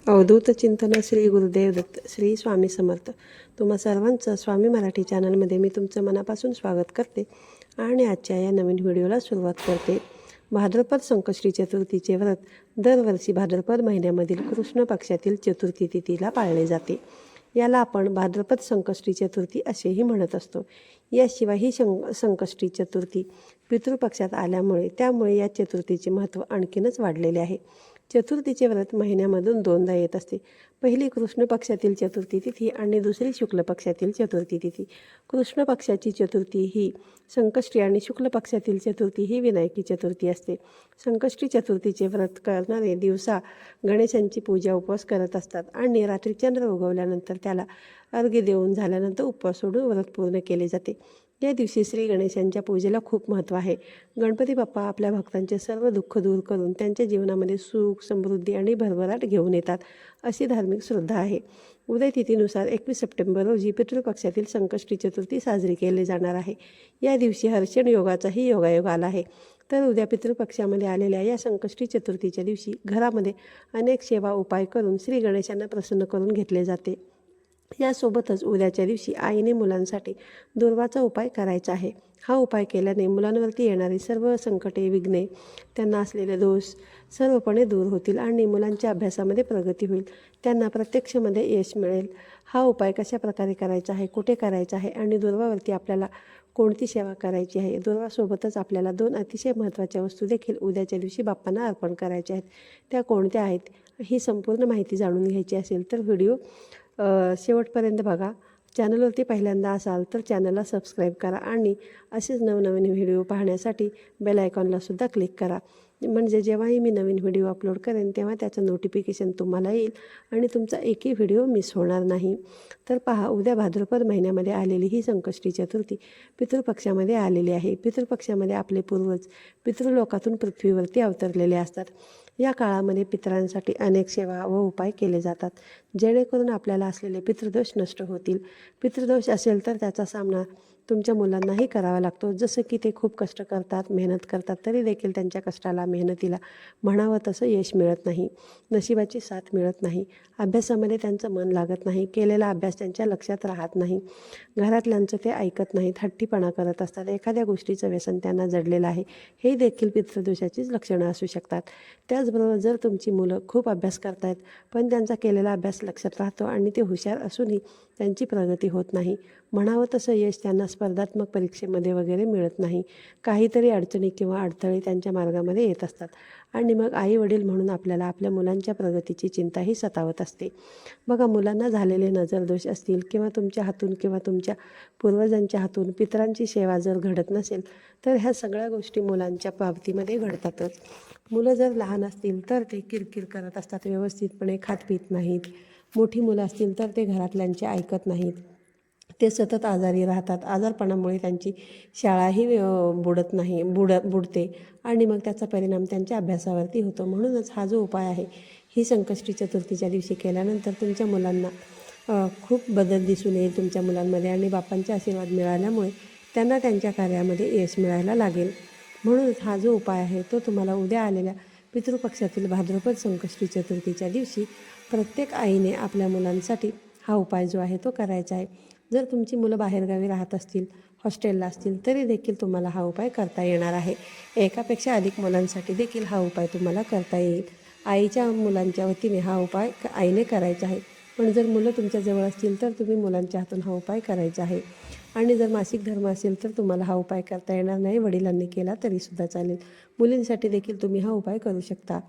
अवधूत चिंतन श्री गुरुदेव दत्त श्री स्वामी समर्थ. तुम्हा सर्वांचं स्वामी मराठी चॅनलमध्ये मी तुमचं मनापासून स्वागत करते आणि आजच्या या नवीन व्हिडिओला सुरुवात करते. भाद्रपद संकष्टी चतुर्थीचे व्रत दरवर्षी भाद्रपद महिन्यामधील कृष्ण पक्षातील चतुर्थी तिथीला पाळले जाते. याला आपण भाद्रपद संकष्टी चतुर्थी असेही म्हणत असतो. याशिवाय ही संकष्टी चतुर्थी पितृपक्षात आल्यामुळे त्यामुळे या चतुर्थीचे महत्त्व आणखीनच वाढलेले आहे. चतुर्थीचे व्रत महिन्यामधून दोनदा येत असते. पहिली कृष्ण पक्षातील चतुर्थी तिथी आणि दुसरी शुक्ल पक्षातील चतुर्थी तिथी. कृष्ण पक्षाची चतुर्थी ही संकष्टी आणि शुक्ल पक्षातील चतुर्थी ही विनायकी चतुर्थी असते. संकष्टी चतुर्थीचे व्रत करणारे दिवसा गणेशांची पूजा उपवास करत असतात आणि रात्री चंद्र उगवल्यानंतर त्याला अर्घ्य देऊन झाल्यानंतर उपवास सोडून व्रत पूर्ण केले जाते. या दिवशी श्री गणेशांच्या पूजेला खूप महत्त्व आहे. गणपती बाप्पा आपल्या भक्तांचे सर्व दुःख दूर करून त्यांच्या जीवनामध्ये सुख, समृद्धी आणि भरभराट घेऊन येतात, अशी धार्मिक श्रद्धा आहे. उदय तिथीनुसार 21 सप्टेंबर रोजी पितृपक्षातील संकष्टी चतुर्थी साजरी केली जाणार आहे. या दिवशी हर्षण योगाचाही योगायोग आला आहे. तर उद्या पितृपक्षामध्ये आलेल्या या संकष्टी चतुर्थीच्या दिवशी घरामध्ये अनेक सेवा उपाय करून श्री गणेशांना प्रसन्न करून घेतले जाते. यासोबतच उद्याच्या दिवशी आईने मुलांसाठी दुर्वाचा उपाय करायचा आहे. हा उपाय केल्याने मुलांवरती येणारी सर्व संकटे, विघ्ने, त्यांना असलेले दोष सर्वपणे दूर होतील आणि मुलांच्या अभ्यासामध्ये प्रगती होईल. त्यांना प्रत्यक्षमध्ये यश मिळेल. हा उपाय कशा प्रकारे करायचा आहे, कुठे करायचा आहे आणि दुर्वावरती आपल्याला कोणती सेवा करायची आहे. दुर्वासोबतच आपल्याला 2 अतिशय महत्त्वाच्या वस्तू देखील उद्याच्या दिवशी बाप्पांना अर्पण करायच्या आहेत. त्या कोणत्या आहेत, ही संपूर्ण माहिती जाणून घ्यायची असेल तर व्हिडिओ शेवटपर्यंत बघा. चॅनलवरती पहिल्यांदा असाल तर चॅनलला सबस्क्राईब करा आणि असेच नवनवीन व्हिडिओ पाहण्यासाठी बेल आयकॉनलासुद्धा क्लिक करा. म्हणजे जेव्हाही मी नवीन व्हिडिओ अपलोड करेन तेव्हा त्याचं नोटिफिकेशन तुम्हाला येईल आणि तुमचा एकही व्हिडिओ मिस होणार नाही. तर पहा, उद्या भाद्रपद महिन्यामध्ये आलेली ही संकष्टी चतुर्थी पितृपक्षामध्ये आलेली आहे. पितृपक्षामध्ये आपले पूर्वज पितृलोकातून पृथ्वीवरती अवतरलेले असतात. या काळामध्ये पितरांसाठी अनेक सेवा व उपाय केले जातात, जेणेकरून आपल्याला असलेले पितृदोष नष्ट होतील. पितृदोष असेल तर त्याचा सामना तुमच्या मुलांनाही करावा लागतो. जसं की ते खूप कष्ट करतात, मेहनत करतात, तरी देखील त्यांच्या कष्टाला, मेहनतीला म्हणावं तसं यश मिळत नाही, नशिबाची साथ मिळत नाही. अभ्यासामध्ये त्यांचं मन लागत नाही, केलेला अभ्यास त्यांच्या लक्षात राहत नाही, घरातल्यांचं ते ऐकत नाहीत, हट्टीपणा करत असतात, एखाद्या गोष्टीचं व्यसन त्यांना जडलेलं आहे. हे देखील पितृदोषाचीच लक्षणं असू शकतात. त्याचबरोबर जर तुमची मुलं खूप अभ्यास करतायत पण त्यांचा केलेला अभ्यास लक्षात राहतो आणि ते हुशार असूनही त्यांची प्रगती होत नाही, म्हणावं तसं यश त्यांना स्पर्धात्मक परीक्षेमध्ये वगैरे मिळत नाही, काहीतरी अडचणी किंवा अडथळे त्यांच्या मार्गामध्ये येत असतात आणि मग आई वडील म्हणून आपल्याला आपल्या मुलांच्या प्रगतीची चिंताही सतावत असते. बघा, मुलांना झालेले नजरदोष असतील किंवा तुमच्या हातून किंवा तुमच्या पूर्वजांच्या हातून पितरांची सेवा जर घडत नसेल तर ह्या सगळ्या गोष्टी मुलांच्या बाबतीमध्ये घडतातच. मुलं जर लहान असतील तर ते किरकिर करत असतात, व्यवस्थितपणे खात पित नाहीत. मोठी मुलं असतील तर ते घरातल्यांचे ऐकत नाहीत, ते सतत आजारी राहतात. आजारपणामुळे त्यांची शाळाही बुडते आणि मग त्याचा परिणाम त्यांच्या अभ्यासावरती होतो. म्हणूनच हा जो उपाय आहे, ही संकष्टी चतुर्थीच्या दिवशी केल्यानंतर तुमच्या मुलांना खूप बदल दिसून येईल तुमच्या मुलांमध्ये आणि बाप्पांचे आशीर्वाद मिळाल्यामुळे त्यांना त्यांच्या कार्यामध्ये यश मिळायला लागेल. म्हणूनच हा जो उपाय आहे तो तुम्हाला उद्या आलेल्या पितृपक्षातील भाद्रपद संकष्टी चतुर्थीच्या दिवशी प्रत्येक आईने आपल्या मुलांसाठी हा उपाय जो आहे तो करायचा आहे. जर तुमची मुलं बाहेरगावी राहत असतील, हॉस्टेलला असतील, तरी देखील तुम्हाला हा उपाय करता येणार आहे. एकापेक्षा अधिक मुलांसाठी देखील हा उपाय तुम्हाला करता येईल. आईच्या मुलांच्या वतीने हा उपाय आईने करायचा आहे. पण जर मुलं तुमच्याजवळ असतील तर तुम्ही मुलांच्या हातून हा उपाय करायचा आहे. आणि जर मासिक धर्म असेल तर तुम्हाला हा उपाय करता येणार नाही, वडिलांनी केला तरीसुद्धा चालेल. मुलींसाठी देखील तुम्ही हा उपाय करू शकता.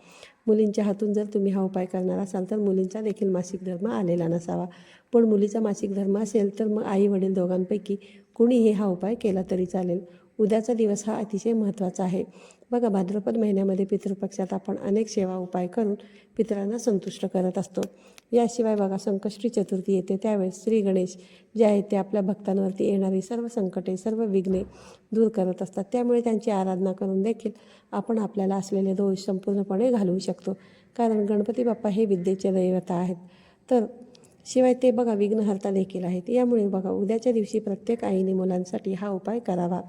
मुलींच्या हातून जर तुम्ही हा उपाय करणार असाल तर मुलींचा देखील मासिक धर्म आलेला नसावा. पण मुलीचा मासिक धर्म असेल तर मग आई वडील दोघांपैकी कुणीही हा उपाय केला तरी चालेल. उद्याचा दिवस हा अतिशय महत्त्वाचा आहे. बघा, भाद्रपद महिन्यामध्ये पितृपक्षात आपण अनेक सेवा उपाय करून पितरांना संतुष्ट करत असतो. याशिवाय बघा, संकष्टी चतुर्थी येते त्यावेळेस श्री गणेश जे आहेत ते आपल्या भक्तांवरती येणारी सर्व संकटे, सर्व विघ्ने दूर करत असतात. त्यामुळे त्यांची आराधना करून देखील आपण आपल्याला असलेले दोष संपूर्णपणे घालवू शकतो. कारण गणपती बाप्पा हे विद्येचे दैवता आहेत. तर शिवाय ते बघा विघ्नहर्ता देखील आहेत. यामुळे बघा, उद्याच्या दिवशी प्रत्येक आईने मुलांसाठी हा उपाय करावा.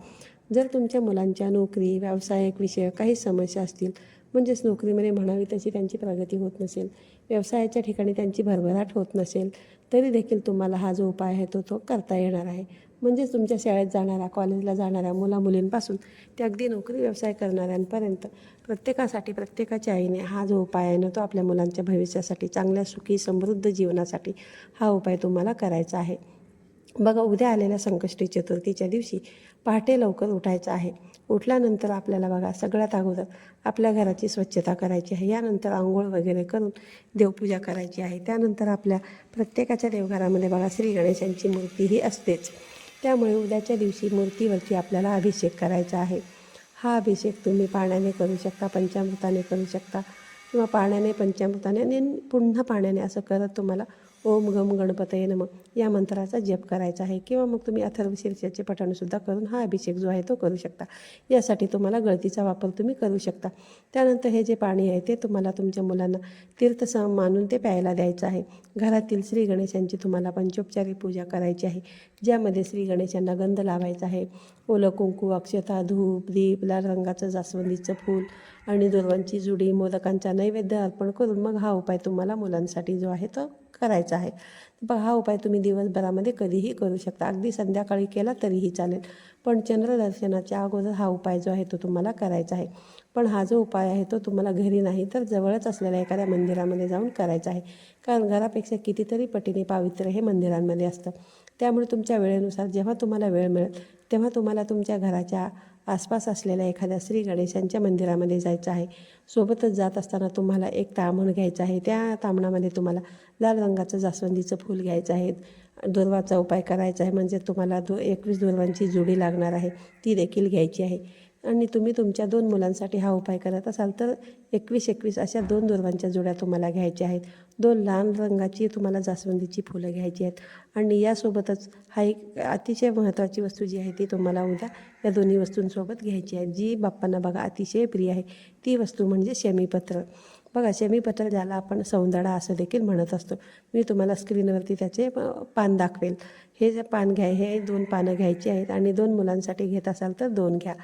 जर तुमच्या मुलांच्या नोकरी, व्यावसायिक विषय काही समस्या असतील, म्हणजेच नोकरीमध्ये म्हणावी तशी त्यांची प्रगती होत नसेल, व्यवसायाच्या ठिकाणी त्यांची भरभराट होत नसेल, तरी देखील तुम्हाला हा जो उपाय आहे तो करता येणार आहे. म्हणजेच तुमच्या शाळेत जाणाऱ्या, कॉलेजला जाणाऱ्या मुलामुलींपासून ते अगदी नोकरी व्यवसाय करणाऱ्यांपर्यंत प्रत्येकासाठी, प्रत्येकाच्या आईने हा जो उपाय आहे ना तो आपल्या मुलांच्या भविष्यासाठी, चांगल्या सुखी समृद्ध जीवनासाठी हा उपाय तुम्हाला करायचा आहे. बघा, उद्या आलेल्या संकष्टी चतुर्थीच्या दिवशी पहाटे लवकर उठायचं आहे. उठल्यानंतर आपल्याला बघा सगळ्यात अगोदर आपल्या घराची स्वच्छता करायची आहे. यानंतर आंघोळ वगैरे करून देवपूजा करायची आहे. त्यानंतर आपल्या प्रत्येकाच्या देवघरामध्ये बघा श्री गणेशांची मूर्ती ही असतेच. त्यामुळे उद्याच्या दिवशी मूर्तीवरती आपल्याला अभिषेक करायचा आहे. हा अभिषेक तुम्ही पाण्याने करू शकता, पंचामृताने करू शकता किंवा पाण्याने, पंचामृताने आणि पुन्हा पाण्याने असं करत तुम्हाला ओम गम गणपतये नमः या मंत्राचा जप करायचा आहे. किंवा मग तुम्ही अथर्वशीर्षाचे पठणसुद्धा करून हा अभिषेक जो आहे तो करू शकता. यासाठी तुम्हाला गळतीचा वापर तुम्ही करू शकता. त्यानंतर हे जे पाणी आहे ते तुम्हाला तुमच्या मुलांना तीर्थसम मानून ते प्यायला द्यायचं आहे. घरातील श्री गणेशांची तुम्हाला पंचोपचारी पूजा करायची आहे, ज्यामध्ये श्री गणेशांना गंध लावायचा आहे. ओलं कुंकू, अक्षता, धूप, दीप, लाल रंगाचं जास्वंदीचं फूल आणि दुर्वांची जुडी, मोदकांचा नैवेद्य अर्पण करून मग हा उपाय तुम्हाला मुलांसाठी जो आहे तो करायचा आहे. बघा, हा उपाय तुम्ही दिवसभरामध्ये कधीही करू शकता, अगदी संध्याकाळी केला तरीही चालेल. पण चंद्रदर्शनाच्या अगोदर हा उपाय जो आहे तो तुम्हाला करायचा आहे. पण हा जो उपाय आहे तो तुम्हाला घरी नाही तर जवळच असलेल्या एखाद्या मंदिरामध्ये जाऊन करायचा आहे. कारण घरापेक्षा कितीतरी पटीने पावित्र्य हे मंदिरांमध्ये असतं. त्यामुळे तुमच्या वेळेनुसार जेव्हा तुम्हाला वेळ मिळेल तेव्हा तुम्हाला तुमच्या घराच्या आसपास असलेल्या एखाद्या श्री गणेशांच्या मंदिरामध्ये जायचं आहे. सोबतच जात असताना तुम्हाला एक ताम्हण घ्यायचं आहे. त्या ताम्हणामध्ये तुम्हाला लाल रंगाचं जास्वंदीचं फूल घ्यायचं आहे. दुर्वाचा उपाय करायचा आहे, म्हणजे तुम्हाला 21 दुर्वांची जोडी लागणार आहे, ती देखील घ्यायची आहे. आणि तुम्ही तुमच्या 2 मुलांसाठी हा उपाय करत असाल तर 21-21 अशा 2 दुर्वांच्या जोड्या तुम्हाला घ्यायच्या आहेत. 2 लाल रंगाची तुम्हाला जास्वंदीची फुलं घ्यायची आहेत. आणि यासोबतच हा एक अतिशय महत्त्वाची वस्तू जी आहे ती तुम्हाला उद्या या दोन्ही वस्तूंसोबत घ्यायची आहे, जी बाप्पांना बघा अतिशय प्रिय आहे. ती वस्तू म्हणजे शमीपत्र. बघा, शमीपत्र ज्याला आपण सौंदडा असं देखील म्हणत असतो. मी तुम्हाला स्क्रीनवरती त्याचे पान दाखवेल. हे जे पान हे 2 पानं घ्यायची आहेत आणि 2 मुलांसाठी घेत असाल तर 2 घ्या.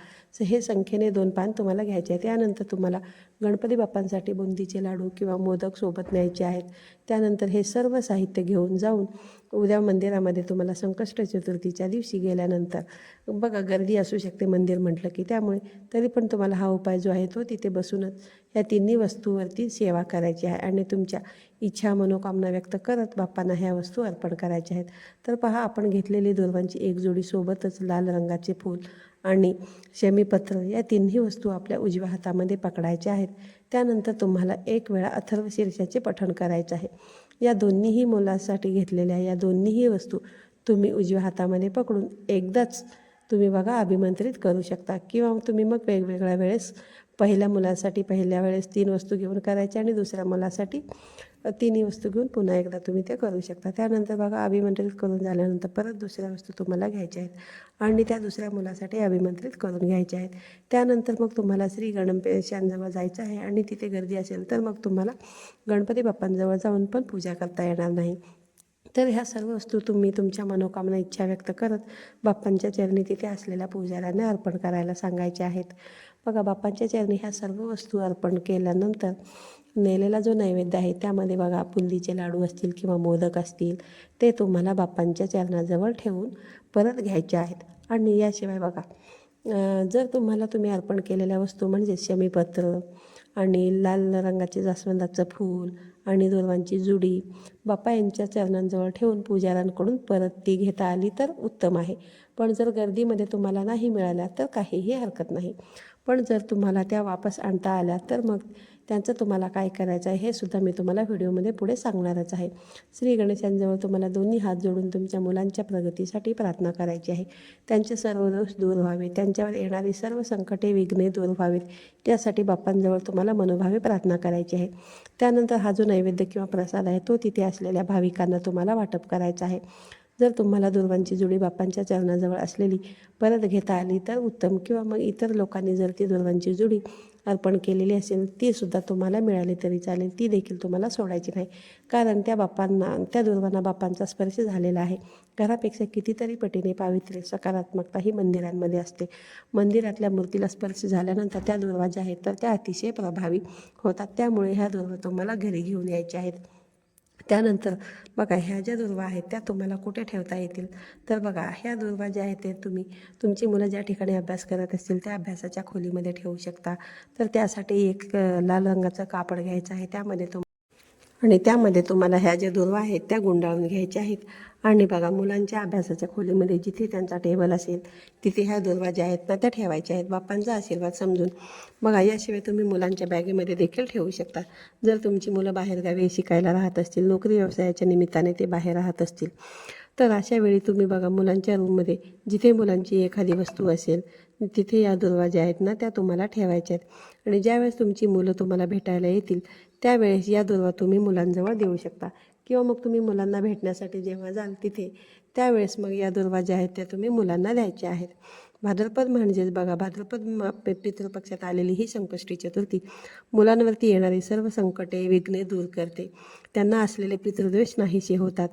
हे संख्येने 2 पान तुम्हाला घ्यायचे आहेत. त्यानंतर तुम्हाला गणपती बाप्पांसाठी बुंदीचे लाडू किंवा मोदक सोबत न्यायचे आहेत. त्यानंतर हे सर्व साहित्य घेऊन जाऊन उद्या मंदिरामध्ये तुम्हाला संकष्ट चतुर्थीच्या दिवशी गेल्यानंतर बघा गर्दी असू शकते मंदिर म्हटलं की, त्यामुळे तरी पण तुम्हाला हा उपाय जो आहे तो तिथे बसूनच या तिन्ही वस्तूवरती सेवा करायची आहे आणि तुमच्या इच्छा मनोकामना व्यक्त करत बाप्पांना ह्या वस्तू अर्पण करायच्या आहेत. तर पहा, आपण घेतलेली दुर्वांची एक जोडी सोबतच लाल रंगाचे फूल आणि शमीपत्र या तिन्ही वस्तू आपल्या उजव्या हातामध्ये पकडायच्या आहेत. त्यानंतर तुम्हाला एक वेळा अथर्वशीर्षाचे पठण करायचं आहे. या दोन्हीही मुलांसाठी घेतलेल्या या दोन्हीही वस्तू तुम्ही उजव्या हातामध्ये पकडून एकदाच तुम्ही बघा अभिमंत्रित करू शकता. किंवा तुम्ही मग वेगवेगळ्या वेळेस पहिल्या मुलासाठी पहिल्या वेळेस 3 वस्तू घेऊन करायच्या आणि दुसऱ्या मुलासाठी 3 वस्तू घेऊन पुन्हा एकदा तुम्ही ते करू शकता. त्यानंतर बघा अभिमंत्रित करून झाल्यानंतर परत दुसऱ्या वस्तू तुम्हाला घ्यायच्या आहेत आणि त्या दुसऱ्या मुलासाठी अभिमंत्रित करून घ्यायच्या आहेत. त्यानंतर मग तुम्हाला श्री गणेशांजवळ जायचं आहे आणि तिथे गर्दी असेल तर मग तुम्हाला गणपती बाप्पांजवळ जाऊन पण पूजा करता येणार नाही. तर ह्या सर्व वस्तू तुम्ही तुमच्या मनोकामना इच्छा व्यक्त करत बाप्पांच्या चरणी तिथे असलेल्या पुजाऱ्यांना अर्पण करायला सांगायचे आहेत. बघा, बाप्पांच्या चरणी ह्या सर्व वस्तू अर्पण केल्यानंतर नेलेला जो नैवेद्य आहे त्यामध्ये बघा बुंदीचे लाडू असतील किंवा मोदक असतील ते तुम्हाला बाप्पांच्या चरणाजवळ ठेवून परत घ्यायचे आहेत. आणि याशिवाय बघा, जर तुम्ही अर्पण केलेल्या वस्तू म्हणजे शमीपत्र आणि लाल रंगाचे जास्वंदाचं फूल आणि दुर्वांची जुडी बाप्पा यांच्या चरणांजवळ ठेवून पुजाऱ्यांकडून परत ती घेता आली तर उत्तम आहे. पण जर गर्दीमध्ये तुम्हाला नाही मिळाल्या तर काहीही हरकत नाही. पण जर तुम्हाला त्या वापस आणता आल्या तर मग त्यांचं तुम्हाला काय करायचं आहे हे सुद्धा मी तुम्हाला व्हिडिओमध्ये पुढे सांगणारच आहे. श्री गणेशांजवळ तुम्हाला दोन्ही हात जोडून तुमच्या मुलांच्या प्रगतीसाठी प्रार्थना करायची आहे. त्यांचे सर्व दोष दूर व्हावे, त्यांच्यावर येणारी सर्व संकटे विघ्ने दूर व्हावेत यासाठी बाप्पांजवळ तुम्हाला मनोभावे प्रार्थना करायची आहे. त्यानंतर हा जो नैवेद्य किंवा प्रसाद आहे तो तिथे असलेल्या भाविकांना तुम्हाला वाटप करायचा आहे. जर तुम्हाला दुर्वांची जुडी बाप्पांच्या चरणाजवळ असलेली परत घेता आली तर उत्तम, किंवा मग इतर लोकांनी जर ती दुर्वांची जुडी अर्पण केलेली असेल तीसुद्धा तुम्हाला मिळाली तरी चालेल, ती देखील तुम्हाला सोडायची नाही. कारण त्या दुर्वांना बाप्पांचा स्पर्श झालेला आहे. घरापेक्षा कितीतरी पटीने पावित्र्य, सकारात्मकता ही मंदिरांमध्ये असते. मंदिरातल्या मूर्तीला स्पर्श झाल्यानंतर त्या दुर्वा ज्या आहेत तर त्या अतिशय प्रभावी होतात. त्यामुळे ह्या दुर्वा तुम्हाला घरी घेऊन यायच्या आहेत. त्यानंतर बघा, ह्या ज्या दुर्वा आहेत त्या तुम्हाला कुठे ठेवता येतील तर बघा, ह्या दुर्वा ज्या आहेत ते तुम्ही तुमची मुलं ज्या ठिकाणी अभ्यास करत असतील त्या अभ्यासाच्या खोलीमध्ये ठेवू शकता. तर त्यासाठी एक लाल रंगाचं कापड घ्यायचं आहे, त्यामध्ये तुम्हाला ह्या ज्या दुर्वा आहेत त्या गुंडाळून घ्यायच्या आहेत. आणि बघा, मुलांच्या अभ्यासाच्या खोलीमध्ये जिथे त्यांचा टेबल असेल तिथे ह्या दुर्वा ज्या आहेत ना त्या ठेवायच्या आहेत, बाप्पांचा आशीर्वाद समजून. बघा, याशिवाय तुम्ही मुलांच्या बॅगेमध्ये देखील ठेवू शकता. जर तुमची मुलं बाहेरगावी शिकायला राहत असतील, नोकरी व्यवसायाच्या निमित्ताने ते बाहेर राहत असतील, तर अशा वेळी तुम्ही बघा, मुलांच्या रूममध्ये जिथे मुलांची एखादी वस्तू असेल तिथे या दुर्वा ज्या आहेत ना त्या तुम्हाला ठेवायच्या आहेत. आणि ज्यावेळेस तुमची मुलं तुम्हाला भेटायला येतील त्यावेळेस या दुर्वा तुम्ही मुलांजवळ देऊ शकता, किंवा मग तुम्ही मुलांना भेटण्यासाठी जेव्हा जाल तिथे त्यावेळेस मग या दुर्वा ज्या आहेत त्या तुम्ही मुलांना द्यायच्या आहेत. भाद्रपद म्हणजेच बघा, पितृपक्षात आलेली ही संकष्टी चतुर्थी मुलांवरती येणारी सर्व संकटे, विघ्ने दूर करते. त्यांना असलेले पितृदोष नाहीसे होतात.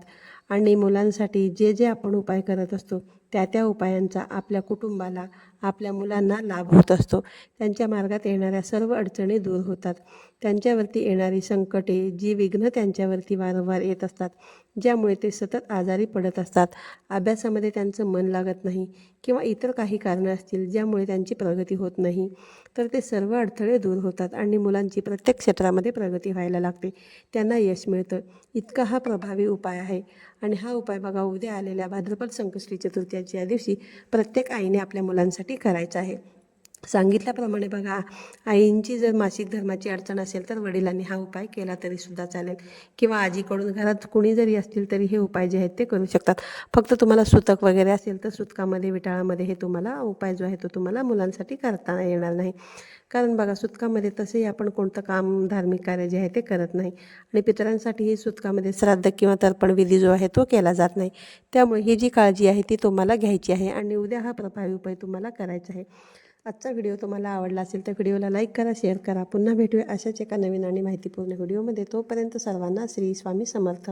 आणि मुलांसाठी जे जे आपण उपाय करत असतो त्या उपायांचा आपल्या कुटुंबाला, आपल्या मुलांना लाभ होत असतो. त्यांच्या मार्गात येणाऱ्या सर्व अडचणी दूर होतात. त्यांच्यावरती येणारी संकटे, जी विघ्न त्यांच्यावरती वारंवार येत असतात, ज्यामुळे ते सतत आजारी पडत असतात, अभ्यासामध्ये त्यांचं मन लागत नाही, किंवा इतर काही कारणं असतील ज्यामुळे त्यांची प्रगती होत नाही, तर ते सर्व अडथळे दूर होतात आणि मुलांची प्रत्येक क्षेत्रामध्ये प्रगती व्हायला लागते, त्यांना यश मिळतं. इतका हा प्रभावी उपाय आहे. आणि हा उपाय बघा, उद्या आलेल्या भाद्रपद संकष्टी चतुर्थीच्या दिवशी प्रत्येक आईने आपल्या मुलांसाठी करायचा आहे. सांगितल्याप्रमाणे बघा, आईंची जर मासिक धर्माची अडचण असेल तर वडिलांनी हा उपाय केला तरीसुद्धा चालेल, किंवा आजीकडून घरात कुणी जरी असतील तरी हे उपाय जे आहेत ते करू शकतात. फक्त तुम्हाला सुतक वगैरे असेल तर सुतकामध्ये, विटाळामध्ये हे तुम्हाला उपाय जो आहे तो तुम्हाला मुलांसाठी करता येणार नाही. कारण बघा, सुतकामध्ये तसेही आपण कोणतं काम, धार्मिक कार्य जे आहे ते करत नाही. आणि पितरांसाठीही सुतकामध्ये श्राद्ध किंवा तर्पण विधी जो आहे तो केला जात नाही. त्यामुळे ही जी काळजी आहे ती तुम्हाला घ्यायची आहे आणि उद्या हा प्रभावी उपाय तुम्हाला करायचा आहे. आजचा व्हिडिओ तुम्हाला आवडला असेल तर व्हिडिओला लाईक करा, शेअर करा. पुन्हा भेटूया अशाच एका नवीन आणि माहितीपूर्ण व्हिडिओमध्ये. तोपर्यंत सर्वांना श्री स्वामी समर्थ.